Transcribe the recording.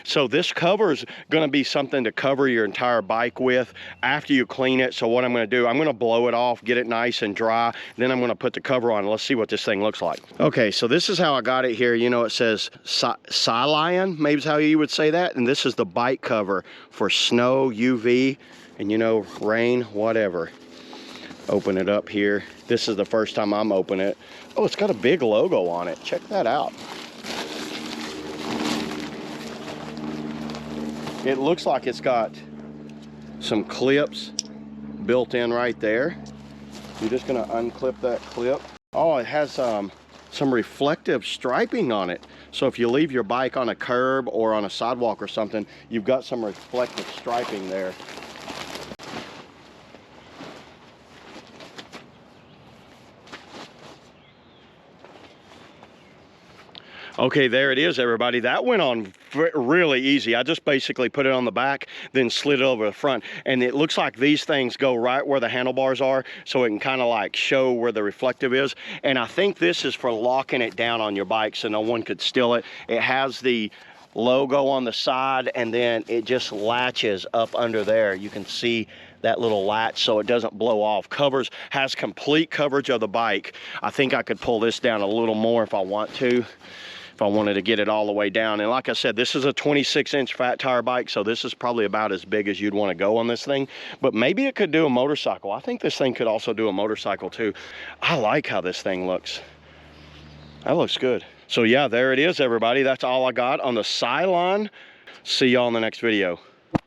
So this cover is going to be something to cover your entire bike with after you clean it. So what I'm going to do, I'm going to blow it off, get it nice and dry. Then I'm going to put the cover on. Let's see what this thing looks like. Okay, so this is how I got it here. You know, it says CYLION, maybe is how you would say that. And this is the bike cover for snow, UV, and you know, rain, whatever. Open it up here. This is the first time I'm opening it. Oh, it's got a big logo on it. Check that out. It looks like it's got some clips built in right there. You're just gonna unclip that clip. Oh, it has some reflective striping on it. So if you leave your bike on a curb or on a sidewalk or something, you've got some reflective striping there. Okay, there it is, everybody. That went on really easy. I just basically put it on the back, then slid it over the front. And it looks like these things go right where the handlebars are, so it can kind of like show where the reflective is. And I think this is for locking it down on your bike so no one could steal it. It has the logo on the side, and then it just latches up under there. You can see that little latch so it doesn't blow off. Has complete coverage of the bike. I think I could pull this down a little more if I want to. If I wanted to get it all the way down. And like I said, this is a 26-inch fat tire bike, so this is probably about as big as you'd want to go on this thing. But maybe it could do a motorcycle. I think this thing could also do a motorcycle too. I like how this thing looks. That looks good. So yeah, there it is, everybody. That's all I got on the CYLION. See y'all in the next video.